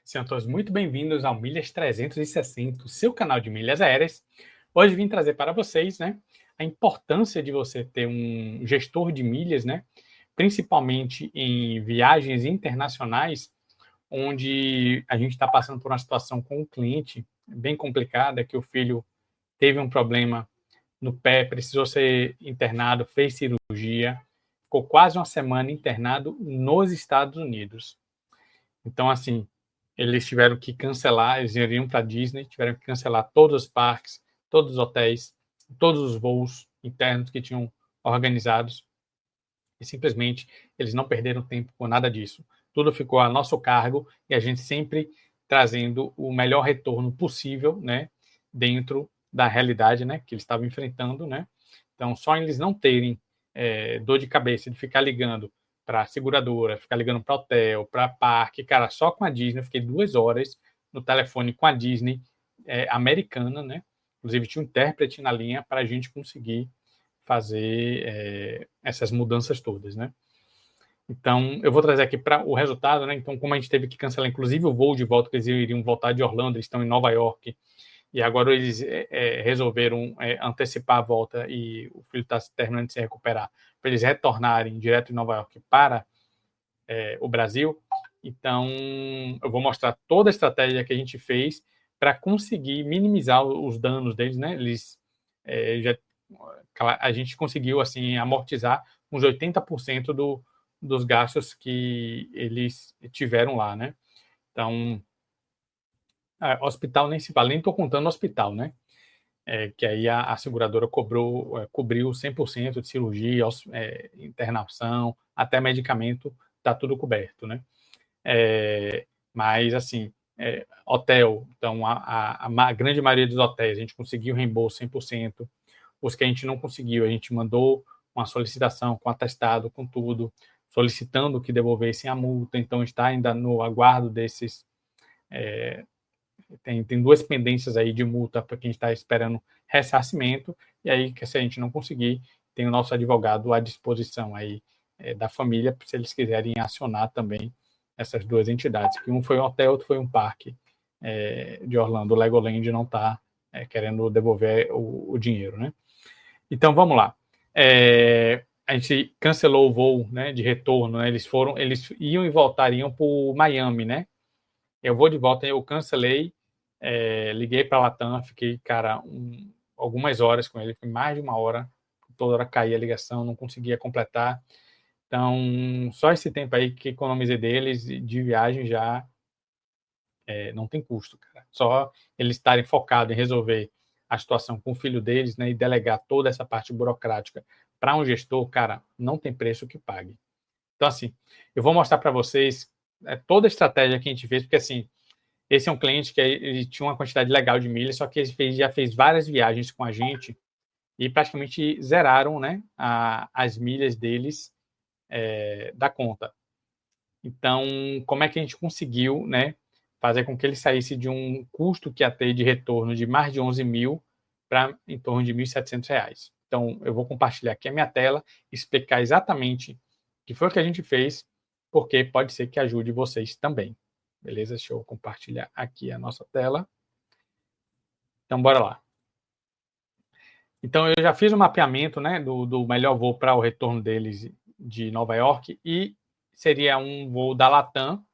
Sejam todos muito bem-vindos ao Milhas 360, o seu canal de milhas aéreas. Hoje vim trazer para vocês, a importância de você ter um gestor de milhas, principalmente em viagens internacionais, onde a gente está passando por uma situação com um cliente bem complicada, que o filho teve um problema no pé, precisou ser internado, fez cirurgia, ficou quase uma semana internado nos Estados Unidos. Então, assim, eles tiveram que cancelar, eles iriam para a Disney, tiveram que cancelar todos os parques, todos os hotéis, todos os voos internos que tinham organizados, e simplesmente eles não perderam tempo com nada disso. Tudo ficou a nosso cargo e a gente sempre trazendo o melhor retorno possível, dentro da realidade, que eles estavam enfrentando, Então, só eles não terem dor de cabeça de ficar ligando para seguradora, ficar ligando para hotel, para parque, cara, só com a Disney, eu fiquei 2 horas no telefone com a Disney americana, Inclusive tinha um intérprete na linha para a gente conseguir fazer essas mudanças todas, Então, eu vou trazer aqui para o resultado, Então, como a gente teve que cancelar, inclusive, o voo de volta, que eles iriam voltar de Orlando, eles estão em Nova York, e agora eles resolveram antecipar a volta e o filho está terminando de se recuperar, para eles retornarem direto de Nova York para o Brasil. Então, eu vou mostrar toda a estratégia que a gente fez para conseguir minimizar os danos deles, Eles a gente conseguiu assim amortizar uns 80% dos gastos que eles tiveram lá, Então, hospital nem se fala, nem estou contando hospital, que aí a seguradora cobriu 100% de cirurgia, internação, até medicamento, está tudo coberto, Mas, assim, hotel, então, a grande maioria dos hotéis, a gente conseguiu reembolso 100%. Os que a gente não conseguiu, a gente mandou uma solicitação com atestado, com tudo, solicitando que devolvessem a multa. Então, está ainda no aguardo desses. Tem 2 pendências aí de multa para quem está esperando ressarcimento. E aí, que se a gente não conseguir, tem o nosso advogado à disposição aí da família, se eles quiserem acionar também essas 2 entidades, que um foi um hotel, outro foi um parque de Orlando. O Legoland não está querendo devolver o dinheiro, Então, vamos lá. A gente cancelou o voo de retorno, Eles iam e voltariam para o Miami, Eu vou de volta, eu cancelei, liguei para a Latam, fiquei, cara, algumas horas com ele, mais de 1 hora, toda hora caía a ligação, não conseguia completar. Então, só esse tempo aí que economizei deles de viagem já não tem custo, cara. Só eles estarem focados em resolver a situação com o filho deles, e delegar toda essa parte burocrática para um gestor, cara, não tem preço que pague. Então, assim, eu vou mostrar para vocês toda a estratégia que a gente fez, porque, assim, esse é um cliente que ele tinha uma quantidade legal de milhas, só que ele já fez várias viagens com a gente e praticamente zeraram, as milhas deles da conta. Então, como é que a gente conseguiu, fazer com que ele saísse de um custo que ia ter de retorno de mais de 11 mil para em torno de R$ 1.700? Então, eu vou compartilhar aqui a minha tela, explicar exatamente o que foi que a gente fez, porque pode ser que ajude vocês também. Beleza? Deixa eu compartilhar aqui a nossa tela. Então, bora lá. Então, eu já fiz o mapeamento, do melhor voo para o retorno deles de Nova York, e seria um voo da Latam,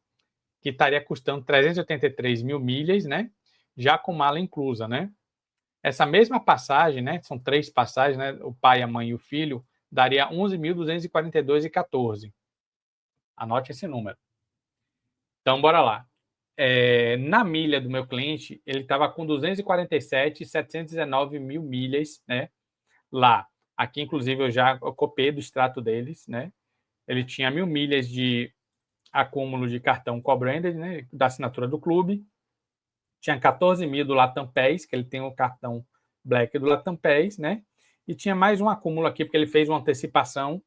que estaria custando 383 mil milhas, já com mala inclusa, Essa mesma passagem, são 3 passagens, o pai, a mãe e o filho, daria 11.242,14. Anote esse número. Então, bora lá. Na milha do meu cliente, ele estava com 247.719 mil milhas, lá. Aqui, inclusive, eu já copiei do extrato deles, Ele tinha 1.000 milhas de acúmulo de cartão co-branded, da assinatura do clube. Tinha 14 mil do Latam Pass, que ele tem o cartão Black do Latam Pass, E tinha mais um acúmulo aqui, porque ele fez uma antecipação,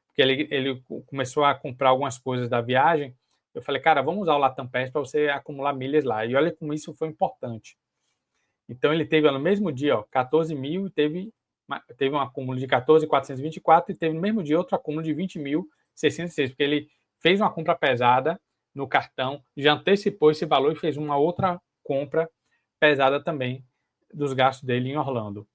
porque ele começou a comprar algumas coisas da viagem. Eu falei, cara, vamos usar o Latam Pass para você acumular milhas lá. E olha como isso foi importante. Então, ele teve no mesmo dia 14 mil e teve um acúmulo de 14.424 e teve no mesmo dia outro acúmulo de 20.606, porque ele fez uma compra pesada no cartão, já antecipou esse valor e fez uma outra compra pesada também dos gastos dele em Orlando.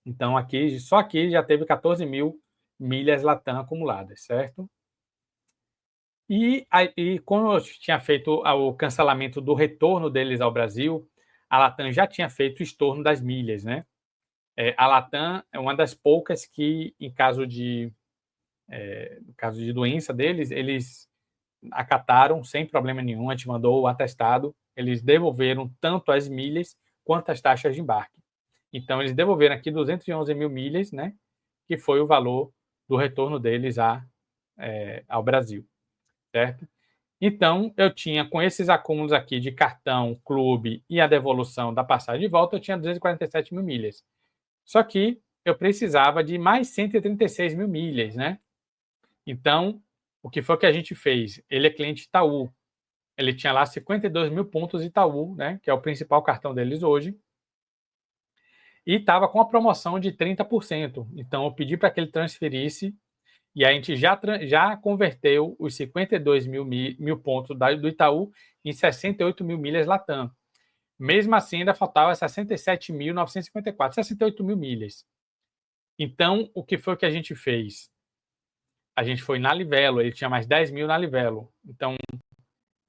Então, só aqui já teve 14 mil milhas Latam acumuladas, certo? E quando eu tinha feito o cancelamento do retorno deles ao Brasil, a Latam já tinha feito o estorno das milhas, né? A Latam é uma das poucas que, no caso de doença deles, eles acataram sem problema nenhum, a gente mandou o atestado, eles devolveram tanto as milhas quanto as taxas de embarque. Então, eles devolveram aqui 211 mil milhas, né? Que foi o valor do retorno deles ao Brasil, certo? Então, eu tinha, com esses acúmulos aqui de cartão, clube e a devolução da passagem de volta, eu tinha 247 mil milhas. Só que eu precisava de mais 136 mil milhas, né? Então, o que foi que a gente fez? Ele é cliente Itaú. Ele tinha lá 52 mil pontos Itaú, né? Que é o principal cartão deles hoje. E estava com a promoção de 30%. Então, eu pedi para que ele transferisse e a gente já converteu os 52 mil pontos do Itaú em 68 mil milhas Latam. Mesmo assim, ainda faltava 67.954, 68 mil milhas. Então, o que foi que a gente fez? A gente foi na Livelo, ele tinha mais 10 mil na Livelo. Então,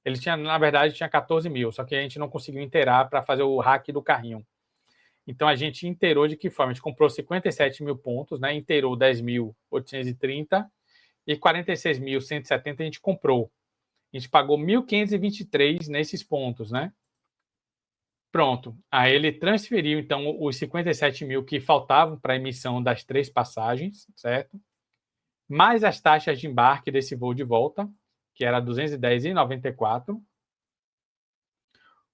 ele tinha, na verdade, tinha 14 mil, só que a gente não conseguiu inteirar para fazer o hack do carrinho. Então, a gente inteirou de que forma? A gente comprou 57 mil pontos, né? Inteirou 10.830 e 46.170 a gente comprou. A gente pagou 1.523 nesses pontos, né? Pronto. Aí ele transferiu, então, os 57 mil que faltavam para a emissão das 3 passagens, certo? Mais as taxas de embarque desse voo de volta, que era 210,94.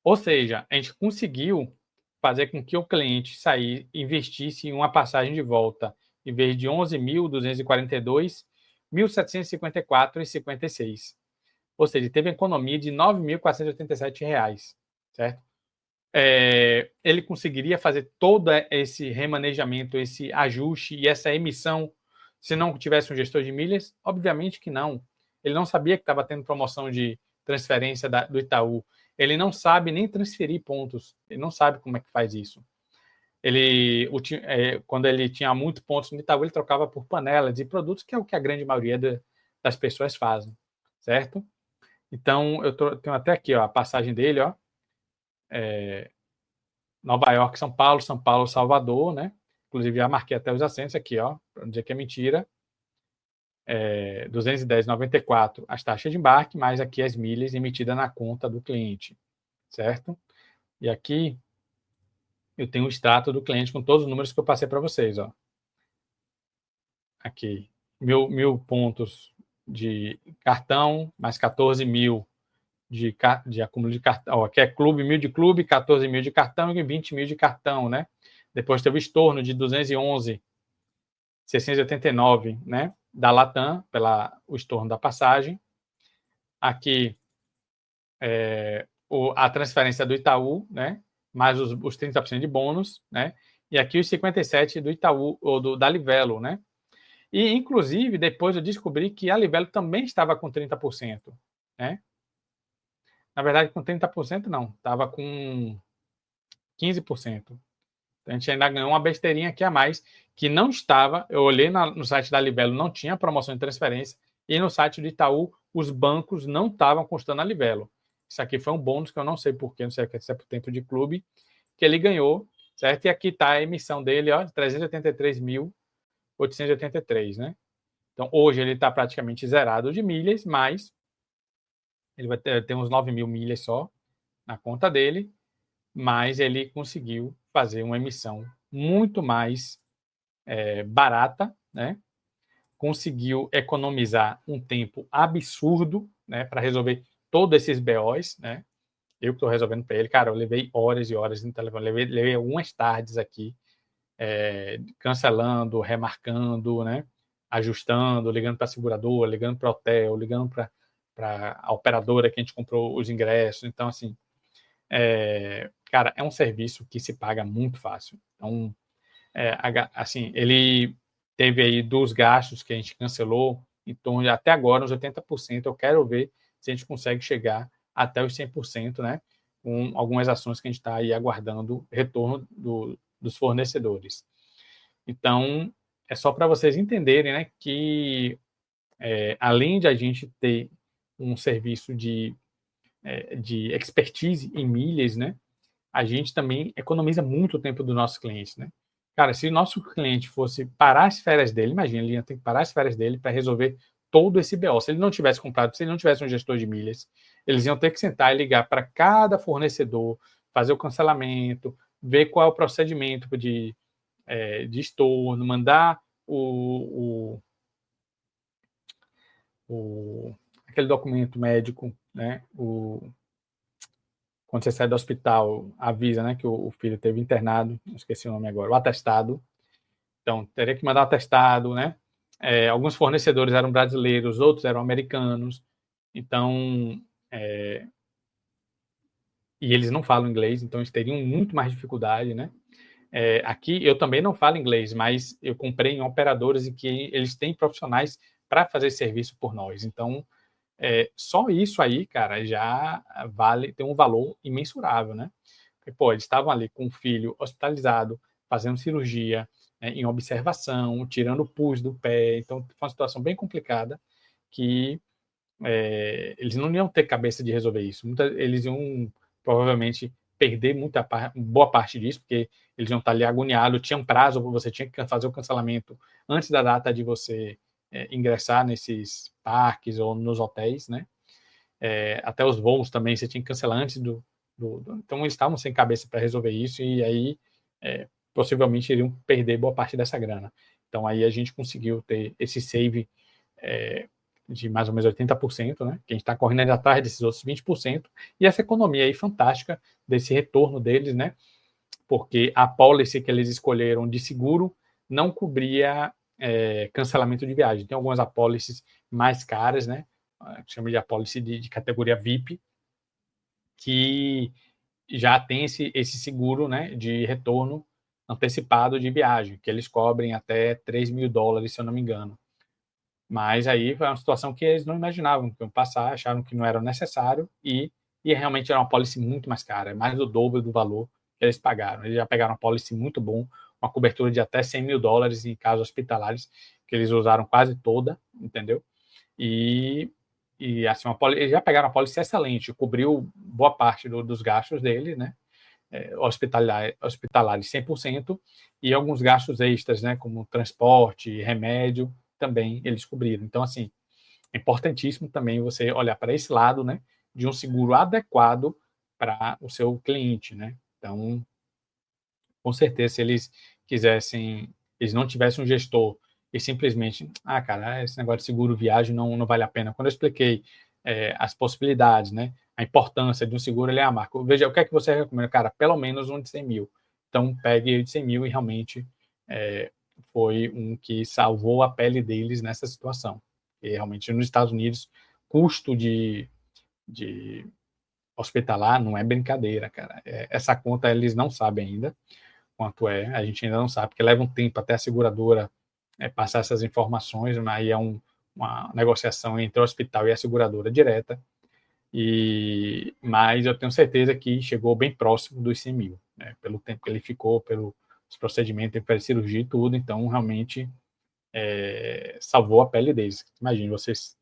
Ou seja, a gente conseguiu fazer com que o cliente investisse em uma passagem de volta, em vez de 11.242, 1.754,56. Ou seja, teve economia de R$ 9.487, certo? Ele conseguiria fazer todo esse remanejamento, esse ajuste e essa emissão se não tivesse um gestor de milhas? Obviamente que não. Ele não sabia que estava tendo promoção de transferência do Itaú. Ele não sabe nem transferir pontos. Ele não sabe como é que faz isso. Quando ele tinha muitos pontos no Itaú, ele trocava por panelas e produtos, que é o que a grande maioria das pessoas fazem, certo? Então, eu tenho até aqui, ó, a passagem dele, ó, Nova York, São Paulo, Salvador, né? Inclusive, já marquei até os assentos aqui, ó, para não dizer que é mentira. 210,94 as taxas de embarque, mais aqui as milhas emitidas na conta do cliente, certo? E aqui eu tenho o extrato do cliente com todos os números que eu passei para vocês, ó. Aqui, 1.000 pontos de cartão, mais 14 mil de acúmulo de cartão. Ó, aqui é clube, 1.000 de clube, 14 mil de cartão e 20 mil de cartão, né? Depois teve o estorno de 211,689, né? Da Latam, o estorno da passagem. Aqui, a transferência do Itaú, né? Mais os 30% de bônus, né? E aqui os 57 do Itaú, ou da Livelo, né? E, inclusive, depois eu descobri que a Livelo também estava com 30%, né? Na verdade, com 30% não, estava com 15%. A gente ainda ganhou uma besteirinha aqui a mais, que não estava, eu olhei no site da Livelo, não tinha promoção de transferência, e no site do Itaú, os bancos não estavam constando a Livelo. Isso aqui foi um bônus que eu não sei porquê, não sei se é por tempo de clube, que ele ganhou, certo? E aqui está a emissão dele, ó, 383.883, né? Então, hoje ele está praticamente zerado de milhas, mas ele vai ter uns 9 mil milhas só na conta dele, mas ele conseguiu fazer uma emissão muito mais barata, né? Conseguiu economizar um tempo absurdo, né, para resolver todos esses BOs, né? Eu que estou resolvendo para ele, cara, eu levei horas e horas no telefone, levei algumas tardes aqui, cancelando, remarcando, né? Ajustando, ligando para a seguradora, ligando para o hotel, ligando para a operadora que a gente comprou os ingressos. Então, assim, cara, é um serviço que se paga muito fácil. Então, assim, ele teve aí dos gastos que a gente cancelou, em torno de até agora uns 80%. Eu quero ver se a gente consegue chegar até os 100%, né, com algumas ações que a gente está aí aguardando retorno dos fornecedores. Então, é só para vocês entenderem, né, que além de a gente ter um serviço de expertise em milhas, né, a gente também economiza muito o tempo do nosso cliente, né? Cara, se o nosso cliente fosse parar as férias dele, imagina, ele ia ter que parar as férias dele para resolver todo esse BO. Se ele não tivesse comprado, se ele não tivesse um gestor de milhas, eles iam ter que sentar e ligar para cada fornecedor, fazer o cancelamento, ver qual é o procedimento de estorno, mandar aquele documento médico, né? Quando você sai do hospital, avisa, né, que o filho teve internado, esqueci o nome agora, o atestado. Então, teria que mandar o atestado, né? Alguns fornecedores eram brasileiros, outros eram americanos. Então, e eles não falam inglês, então eles teriam muito mais dificuldade, né? Aqui eu também não falo inglês, mas eu comprei em operadores em que eles têm profissionais para fazer serviço por nós. Então, só isso aí, cara, já tem um valor imensurável, né? Porque, pô, eles estavam ali com o filho hospitalizado, fazendo cirurgia, em observação, tirando o pus do pé. Então, foi uma situação bem complicada que eles não iam ter cabeça de resolver isso. Eles iam provavelmente perder boa parte disso, porque eles iam estar ali agoniados, tinha um prazo, você tinha que fazer o cancelamento antes da data de você ingressar nesses parques ou nos hotéis, né? Até os voos também você tinha que cancelar antes então eles estavam sem cabeça para resolver isso e aí possivelmente iriam perder boa parte dessa grana. Então aí a gente conseguiu ter esse save de mais ou menos 80%, né? Que a gente está correndo atrás desses outros 20%, e essa economia aí fantástica desse retorno deles, né? Porque a policy que eles escolheram de seguro não cobria cancelamento de viagem. Tem algumas apólices mais caras, né? Que chama de apólice de categoria VIP, que já tem esse seguro, né, de retorno antecipado de viagem, que eles cobrem até $3.000, se eu não me engano. Mas aí foi uma situação que eles não imaginavam que iam passar, acharam que não era necessário e realmente era uma policy muito mais cara, mais do dobro do valor que eles pagaram. Eles já pegaram uma policy muito bom, uma cobertura de até $100.000 em casos hospitalares, que eles usaram quase toda, entendeu? E assim, eles já pegaram uma policy excelente, cobriu boa parte dos gastos dele, né? Hospitalares 100%, e alguns gastos extras, né? Como transporte, remédio, também eles cobriram. Então, assim, é importantíssimo também você olhar para esse lado, né? De um seguro adequado para o seu cliente, né? Então, com certeza, se eles quisessem, eles não tivessem um gestor e simplesmente, cara, esse negócio de seguro viagem não vale a pena. Quando eu expliquei as possibilidades, né, a importância de um seguro, ele é a marca. Veja, o que é que você recomenda? Cara, pelo menos um de 100 mil. Então, pegue de 100 mil e realmente foi um que salvou a pele deles nessa situação. E realmente, nos Estados Unidos, custo de hospitalar não é brincadeira, cara. Essa conta eles não sabem ainda quanto a gente ainda não sabe, porque leva um tempo até a seguradora passar essas informações, mas aí é uma negociação entre o hospital e a seguradora direta, mas eu tenho certeza que chegou bem próximo dos 100 mil, né, pelo tempo que ele ficou, pelos procedimentos, pela cirurgia e tudo, então realmente salvou a pele deles. Imagine vocês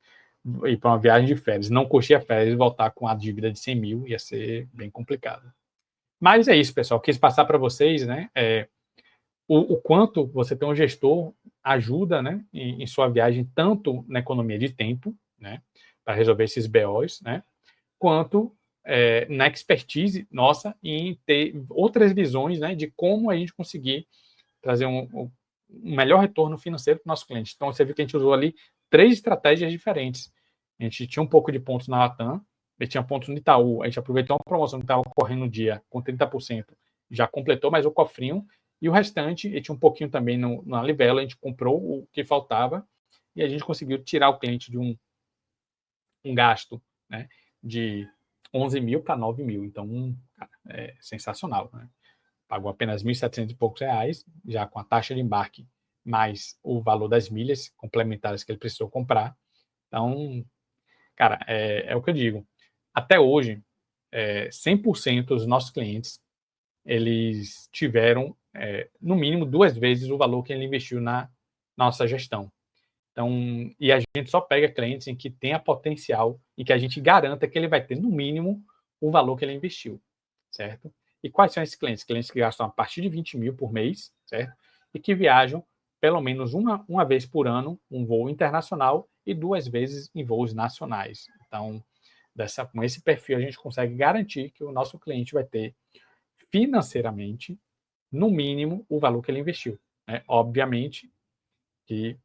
ir para uma viagem de férias, não curtir a férias e voltar com a dívida de 100 mil, ia ser bem complicado. Mas é isso, pessoal. Quis passar para vocês, né? O quanto você ter um gestor ajuda, né, em sua viagem, tanto na economia de tempo, né, para resolver esses BOs, né, quanto na expertise nossa em ter outras visões, né, de como a gente conseguir trazer um melhor retorno financeiro para o nosso cliente. Então, você viu que a gente usou ali 3 estratégias diferentes. A gente tinha um pouco de pontos na Latam, a gente tinha pontos no Itaú, a gente aproveitou uma promoção que estava ocorrendo no dia com 30%, já completou mais o cofrinho, e o restante, a gente tinha um pouquinho também na Livelo, a gente comprou o que faltava, e a gente conseguiu tirar o cliente de um gasto, né, de 11 mil para 9 mil. Então, cara, é sensacional, né? Pagou apenas 1.700 e poucos reais, já com a taxa de embarque, mais o valor das milhas complementares que ele precisou comprar. Então, Cara, é o que eu digo. Até hoje, 100% dos nossos clientes, eles tiveram, no mínimo, 2 vezes o valor que ele investiu na nossa gestão. Então, e a gente só pega clientes em que tenha potencial e que a gente garanta que ele vai ter, no mínimo, o valor que ele investiu, certo? E quais são esses clientes? Clientes que gastam a partir de 20 mil por mês, certo? E que viajam pelo menos uma vez por ano, um voo internacional, e 2 vezes em voos nacionais. Então, com esse perfil, a gente consegue garantir que o nosso cliente vai ter financeiramente, no mínimo, o valor que ele investiu. Né? Obviamente que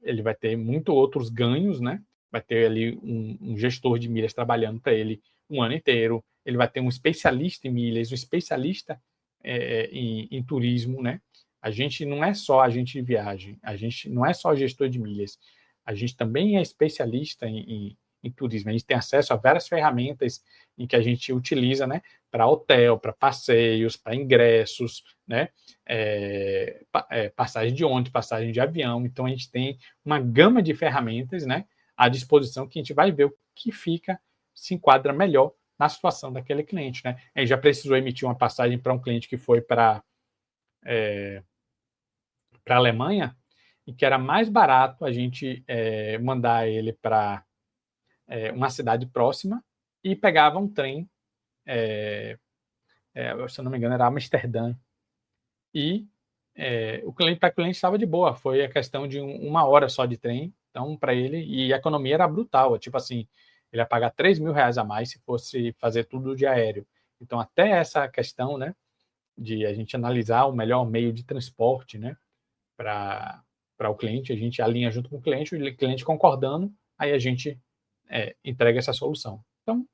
ele vai ter muito outros ganhos, né? Vai ter ali um gestor de milhas trabalhando para ele um ano inteiro, ele vai ter um especialista em milhas, um especialista em turismo, né? A gente não é só agente de viagem, a gente não é só gestor de milhas, a gente também é especialista em turismo. A gente tem acesso a várias ferramentas em que a gente utiliza, né, para hotel, para passeios, para ingressos, né, passagem de ônibus, passagem de avião. Então a gente tem uma gama de ferramentas, né, à disposição, que a gente vai ver o que se enquadra melhor na situação daquele cliente, né? A gente já precisou emitir uma passagem para um cliente que foi para a Alemanha, e que era mais barato a gente mandar ele para uma cidade próxima e pegava um trem, se eu não me engano, era Amsterdã. E para o cliente estava de boa, foi a questão de uma hora só de trem, então para ele, e a economia era brutal, tipo assim, ele ia pagar 3 mil reais a mais se fosse fazer tudo de aéreo. Então até essa questão, né, de a gente analisar o melhor meio de transporte, né, para o cliente, a gente alinha junto com o cliente concordando, aí a gente entrega essa solução. Então,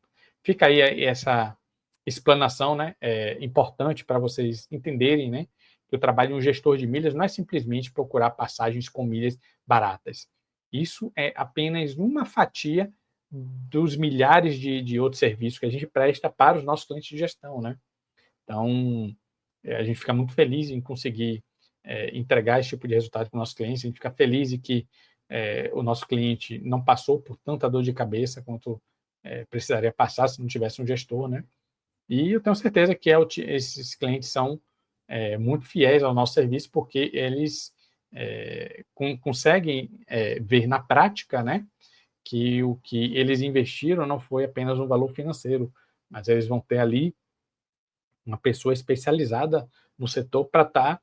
fica aí essa explanação, né, importante para vocês entenderem, né, que o trabalho de um gestor de milhas não é simplesmente procurar passagens com milhas baratas. Isso é apenas uma fatia dos milhares de outros serviços que a gente presta para os nossos clientes de gestão, né? Então, a gente fica muito feliz em conseguir entregar esse tipo de resultado para os nossos clientes, a gente fica feliz em que o nosso cliente não passou por tanta dor de cabeça quanto precisaria passar se não tivesse um gestor, né? E eu tenho certeza que esses clientes são muito fiéis ao nosso serviço, porque eles conseguem ver na prática, né, que o que eles investiram não foi apenas um valor financeiro, mas eles vão ter ali uma pessoa especializada no setor para estar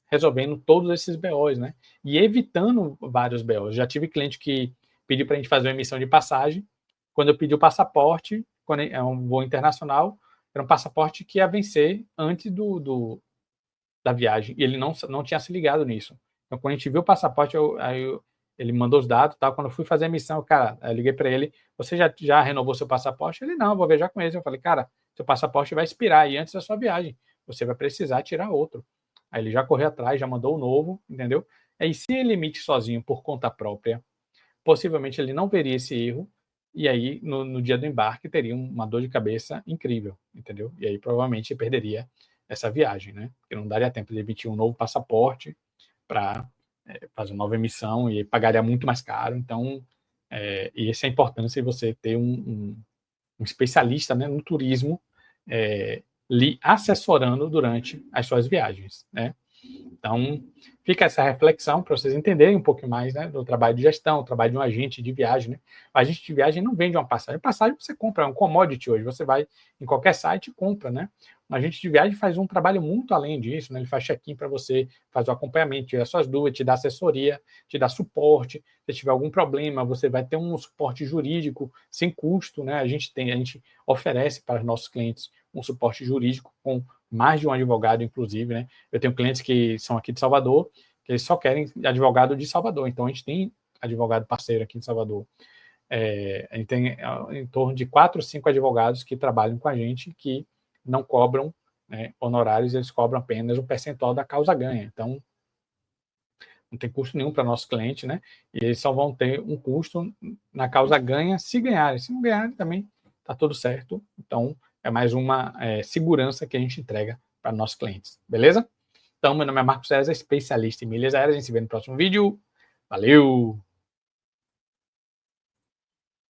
resolvendo todos esses BOs, né? E evitando vários BOs. Já tive cliente que pediu para a gente fazer uma emissão de passagem. Quando eu pedi o passaporte, quando é um voo internacional, era um passaporte que ia vencer antes da viagem. E ele não tinha se ligado nisso. Então, quando a gente viu o passaporte, ele mandou os dados, tá? Quando eu fui fazer a emissão, cara, eu liguei para ele, você já renovou seu passaporte? Ele, não, vou viajar com ele. Eu falei, cara, seu passaporte vai expirar aí antes da sua viagem. Você vai precisar tirar outro. Aí ele já correu atrás, já mandou o novo, entendeu? Aí se ele emite sozinho por conta própria, possivelmente ele não veria esse erro, e aí no dia do embarque teria uma dor de cabeça incrível, entendeu? E aí provavelmente perderia essa viagem, né? Porque não daria tempo de emitir um novo passaporte para fazer uma nova emissão e pagaria muito mais caro. Então, e essa é a importância de você ter um especialista, né, no turismo lhe assessorando durante as suas viagens, né? Então, fica essa reflexão para vocês entenderem um pouco mais, né, do trabalho de gestão, do trabalho de um agente de viagem, né? O agente de viagem não vende uma passagem. Passagem você compra, é um commodity hoje. Você vai em qualquer site e compra, né? Um agente de viagem faz um trabalho muito além disso, né? Ele faz check-in para você, faz o acompanhamento, tira suas dúvidas, te dá assessoria, te dá suporte. Se tiver algum problema, você vai ter um suporte jurídico sem custo, né? A gente oferece para os nossos clientes um suporte jurídico com mais de um advogado, inclusive, né? Eu tenho clientes que são aqui de Salvador, que eles só querem advogado de Salvador. Então, a gente tem advogado parceiro aqui em Salvador. A gente tem em torno de 4 ou 5 advogados que trabalham com a gente, que não cobram, né, honorários, eles cobram apenas o percentual da causa ganha. Então, não tem custo nenhum para nosso cliente, né? E eles só vão ter um custo na causa ganha se ganharem. Se não ganharem, também está tudo certo. Então, é mais uma segurança que a gente entrega para nossos clientes. Beleza? Então, meu nome é Marcos César, especialista em milhas aéreas. A gente se vê no próximo vídeo. Valeu!